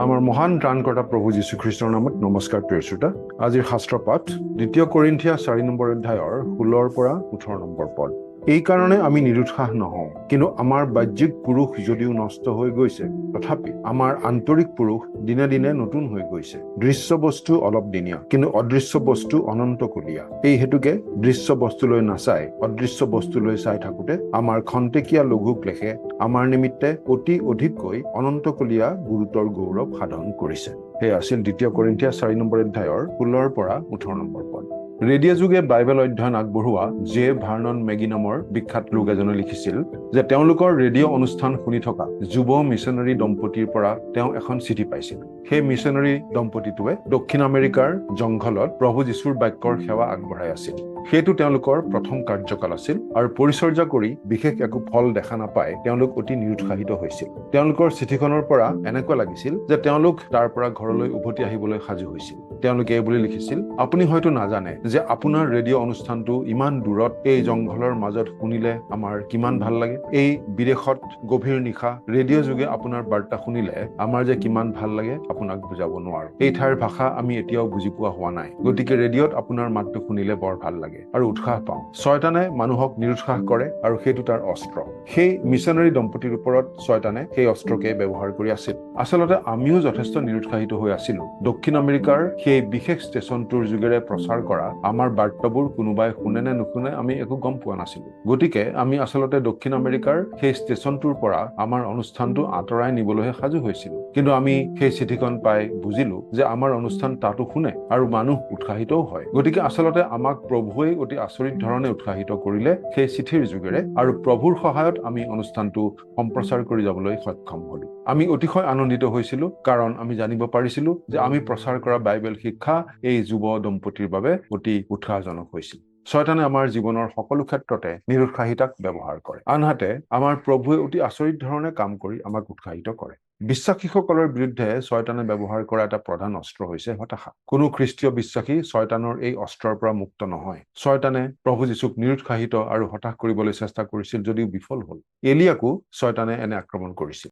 আমাৰ মহান ত্ৰাণকৰ্তা প্ৰভু যীশুখ্ৰীষ্টৰ নামত নমস্কাৰ প্ৰিয় শ্ৰোতা। আজিৰ শাস্ত্ৰ পাঠ 2 কৰিন্থিয়া 4 নম্বৰ অধ্যায়ৰ 16 পৰা 18 নম্বৰ পদ। এই কাৰণে আমি নিৰুৎসাহ নহওঁ, কিন্তু আমাৰ বাহ্যিক পুৰুষ যদিও নষ্ট হৈ গৈছে, তথাপি আমাৰ আন্তৰিক পুৰুষ দিনে দিনে নতুন হৈ গৈছে। দৃশ্য বস্তু অলপ দিনীয়া, কিন্তু অদৃশ্য বস্তু অনন্তকলীয়া। এই হেতুকে দৃশ্য বস্তুলৈ নাচাই অদৃশ্য বস্তুলৈ চাই থাকোঁতে আমাৰ খন্তেকীয়া লঘু ক্লেশে আমাৰ নিমিত্তে অতি অধিককৈ অনন্তকলীয়া গুৰুতৰ গৌৰৱ সাধন কৰিছে। সেয়া আছিল 2 কৰিন্থিয়া 4 নম্বৰ অধ্যায়ৰ 16 পৰা 18 নম্বৰ পদ। ৰেডিঅ' যোগে বাইবেল অধ্যয়ন আগবঢ়োৱা জে ভাৰ্নন মেগী নামৰ বিখ্যাত লোক এজনে লিখিছিল যে তেওঁলোকৰ ৰেডিঅ' অনুষ্ঠান শুনি থকা যুৱ মিছনেৰী দম্পতীৰ পৰা তেওঁ এখন চিঠি পাইছিল। সেই মিছনেৰী দম্পতীটোৱে দক্ষিণ আমেৰিকাৰ জংঘলত প্ৰভু যীশুৰ বাক্যৰ সেৱা আগবঢ়াই আছিল। সেইটো তেওঁলোকৰ প্ৰথম কাৰ্যকাল আছিল আৰু পৰিচৰ্যা কৰি বিশেষ একো ফল দেখা নাপাই তেওঁলোক অতি নিৰুৎসাহিত হৈছিল। তেওঁলোকৰ চিঠিখনৰ পৰা এনেকুৱা লাগিছিল যে তেওঁলোক তাৰ পৰা ঘৰলৈ উভতি আহিবলৈ সাজু হৈছিল। তেওঁলোকে এই বুলি লিখিছিল, আপুনি হয়তো নাজানে যে আপোনাৰ ৰেডিঅ' অনুষ্ঠানটো ইমান দূৰত এই জংঘলৰ মাজত শুনিলে আমাৰ কিমান ভাল লাগে। এই বিদেশত গভীৰ নিশা ৰেডিঅ' যোগে আপোনাৰ বাৰ্তা শুনিলে আমাৰ যে কিমান ভাল লাগে আপোনাক বুজাব নোৱাৰো। এই ঠাইৰ ভাষা আমি এতিয়াও বুজি পোৱা হোৱা নাই, গতিকে ৰেডিঅ'ত আপোনাৰ মাতটো শুনিলে বৰ ভাল লাগে আৰু উৎসাহ পাওঁ। শয়তানে মানুহক নিৰুৎসাহ কৰে আৰু সেইটো তাৰ অস্ত্ৰ। সেই মিছনেৰী দম্পতীৰ ওপৰত শয়তানে সেই অস্ত্ৰকে ব্যৱহাৰ কৰি আছিল। আচলতে আমিও যথেষ্ট নিৰুৎসাহিত হৈ আছিলো। দক্ষিণ আমেৰিকাৰ সেই বিশেষ ষ্টেচনটোৰ যোগেৰে প্ৰচাৰ কৰা আমাৰ বাৰ্তাবোৰ কোনোবাই শুনে নে নুশুনে আমি একো গম পোৱা নাছিলো। গতিকে আমি আচলতে দক্ষিণ আমেৰিকাৰ সেই ষ্টেচনটোৰ পৰা আমাৰ অনুষ্ঠানটো আঁতৰাই নিবলৈহে সাজু হৈছিলো। কিন্তু আমি সেই চিঠিখন পাই বুজিলো যে আমাৰ অনুষ্ঠান তাতো শুনে আৰু মানুহ উৎসাহিতও হয়। গতিকে আচলতে আমাক প্ৰভুৱে অতি আচৰিত ধৰণে উৎসাহিত কৰিলে সেই চিঠিৰ যোগেৰে, আৰু প্ৰভুৰ সহায়ত আমি অনুষ্ঠানটো সম্প্ৰচাৰ কৰি যাবলৈ সক্ষম হলো। আমি অতিশয় আনন্দিত হৈছিলো, কাৰণ আমি জানিব পাৰিছিলো যে আমি প্ৰচাৰ কৰা বাইবেল শিক্ষা এই যুৱ দম্পতীৰ বাবে অতি উৎসাহজনক হৈছিল। শয়তানে আমাৰ জীৱনৰ সকলো ক্ষেত্ৰতে নিৰুৎসাহিতাক ব্যৱহাৰ কৰে, আনহাতে আমাৰ প্ৰভুৱে অতি আচৰিত ধৰণে কাম কৰি আমাক উৎসাহিত কৰে। বিশ্বাসীসকলৰ বিৰুদ্ধে শয়তানে ব্যৱহাৰ কৰা এটা প্ৰধান অস্ত্ৰ হৈছে হতাশা। কোনো খ্ৰীষ্টীয় বিশ্বাসী শয়তানৰ এই অস্ত্ৰৰ পৰা মুক্ত নহয়। শয়তানে প্ৰভু যীশুক নিৰুৎসাহিত আৰু হতাশ কৰিবলৈ চেষ্টা কৰিছিল যদিও বিফল হল। এলিয়াকো শয়তানে এনে আক্ৰমণ কৰিছিল।